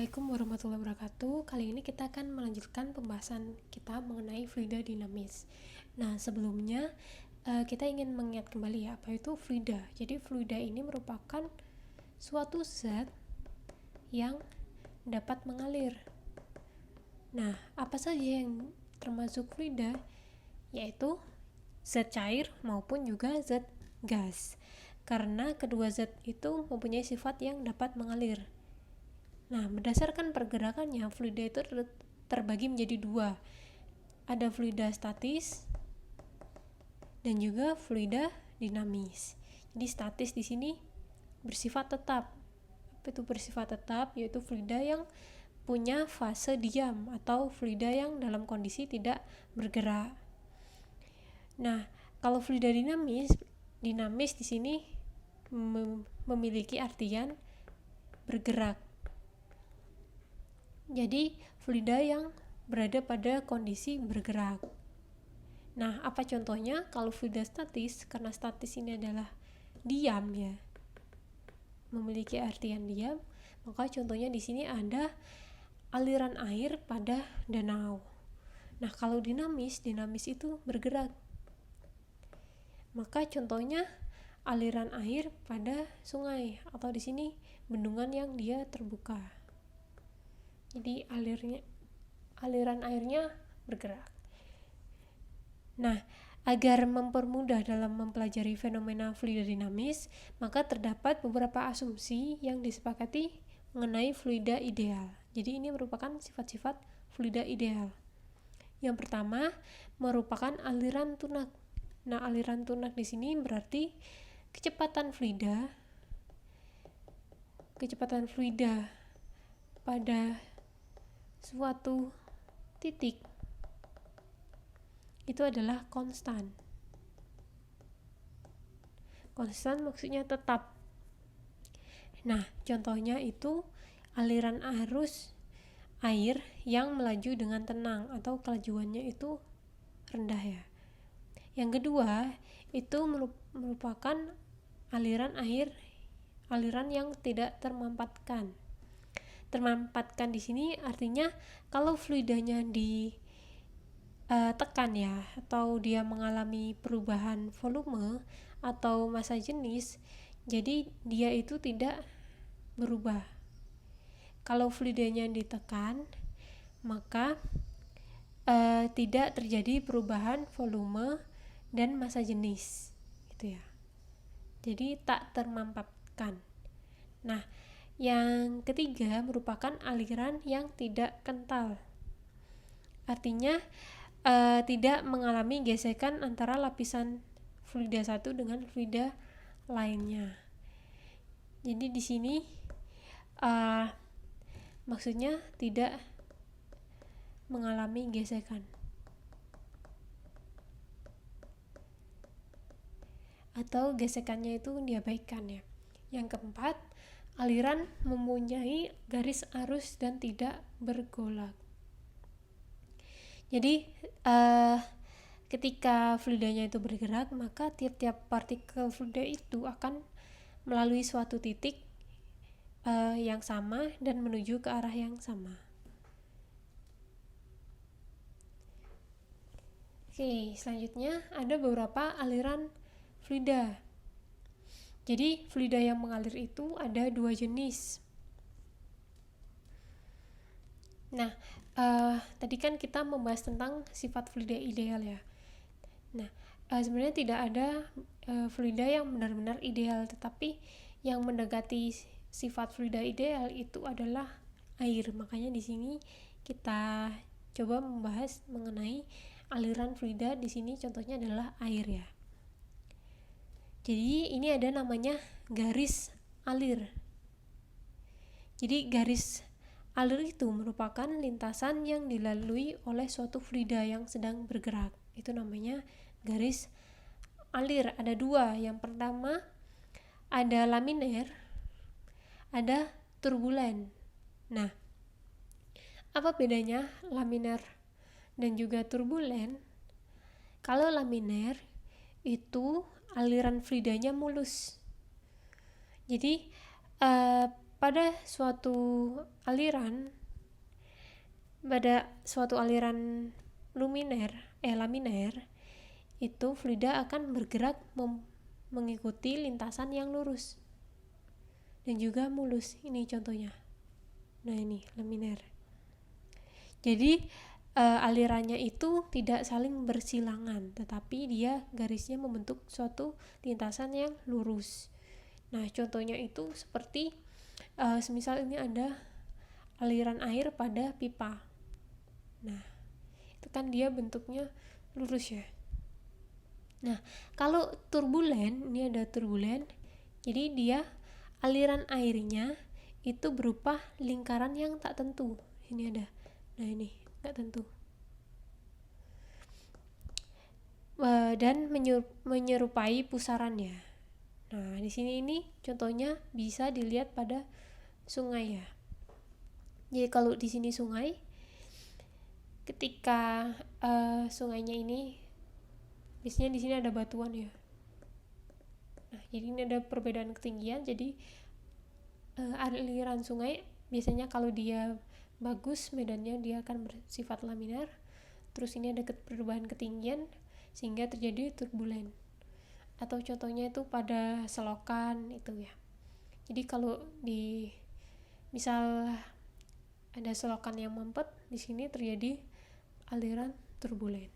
Assalamualaikum warahmatullahi wabarakatuh. Kali ini kita akan melanjutkan pembahasan kita mengenai fluida dinamis. Nah, sebelumnya kita ingin mengingat kembali apa itu fluida. Jadi fluida ini merupakan suatu zat yang dapat mengalir. Nah, apa saja yang termasuk fluida? Yaitu zat cair maupun juga zat gas. Karena kedua zat itu mempunyai sifat yang dapat mengalir. Nah, berdasarkan pergerakannya, fluida itu terbagi menjadi dua. Ada fluida statis dan juga fluida dinamis. Jadi statis di sini bersifat tetap. Apa itu bersifat tetap? Yaitu fluida yang punya fase diam atau fluida yang dalam kondisi tidak bergerak. Nah, kalau fluida dinamis di sini memiliki artian bergerak. Jadi fluida yang berada pada kondisi bergerak. Nah, apa contohnya? Kalau fluida statis, karena statis ini adalah diam ya, memiliki artian diam, maka contohnya di sini ada aliran air pada danau. Nah, kalau dinamis itu bergerak. Maka contohnya aliran air pada sungai atau di sini bendungan yang dia terbuka. Jadi aliran airnya bergerak. Nah, agar mempermudah dalam mempelajari fenomena fluida dinamis, maka terdapat beberapa asumsi yang disepakati mengenai fluida ideal. Jadi ini merupakan sifat-sifat fluida ideal. Yang pertama merupakan aliran tunak. Nah, aliran tunak di sini berarti kecepatan fluida pada suatu titik itu adalah konstan. Konstan maksudnya tetap. Nah, contohnya itu aliran arus air yang melaju dengan tenang atau kelajuannya itu rendah ya. Yang kedua, itu merupakan aliran yang tidak termampatkan. Termampatkan di sini artinya kalau fluidanya ditekan ya, atau dia mengalami perubahan volume atau massa jenis, jadi dia itu tidak berubah. Kalau fluidanya ditekan, maka tidak terjadi perubahan volume dan massa jenis, gitu ya. Jadi tak termampatkan. Nah, yang ketiga merupakan aliran yang tidak kental. Artinya tidak mengalami gesekan antara lapisan fluida satu dengan fluida lainnya. Jadi di sini maksudnya tidak mengalami gesekan. Atau gesekannya itu diabaikan ya. Yang keempat, aliran mempunyai garis arus dan tidak bergolak. Jadi ketika fluidanya itu bergerak, maka tiap-tiap partikel fluida itu akan melalui suatu titik yang sama dan menuju ke arah yang sama. Oke, selanjutnya ada beberapa aliran fluida. Jadi fluida yang mengalir itu ada dua jenis. Nah, tadi kan kita membahas tentang sifat fluida ideal ya. Nah, sebenarnya tidak ada fluida yang benar-benar ideal, tetapi yang mendekati sifat fluida ideal itu adalah air. Makanya di sini kita coba membahas mengenai aliran fluida. Di sini contohnya adalah air ya. Jadi ini ada namanya garis alir. Jadi garis alir itu merupakan lintasan yang dilalui oleh suatu fluida yang sedang bergerak. Itu namanya garis alir. Ada dua. Yang pertama ada laminer, ada turbulen. Nah, apa bedanya laminer dan juga turbulen? Kalau laminer itu aliran fluidanya mulus. Jadi pada suatu aliran laminer itu fluida akan bergerak mengikuti lintasan yang lurus dan juga mulus. Ini contohnya. Nah, ini laminer. Jadi alirannya itu tidak saling bersilangan, tetapi dia garisnya membentuk suatu lintasan yang lurus. Nah, contohnya itu seperti semisal ini ada aliran air pada pipa. Nah, itu kan dia bentuknya lurus ya. Nah, kalau turbulen, ini ada turbulen. Jadi dia aliran airnya itu berupa lingkaran yang tak tentu. Ini ada. Nah, ini tak tentu. Dan menyerupai pusarannya. Nah, di sini ini contohnya bisa dilihat pada sungai ya. Jadi kalau di sini sungai, ketika sungainya ini biasanya di sini ada batuan ya. Nah, jadi ini ada perbedaan ketinggian. Jadi aliran sungai biasanya kalau dia bagus medannya dia akan bersifat laminar. Terus ini ada perubahan ketinggian sehingga terjadi turbulen. Atau contohnya itu pada selokan itu ya. Jadi kalau di misal ada selokan yang mampet, di sini terjadi aliran turbulen.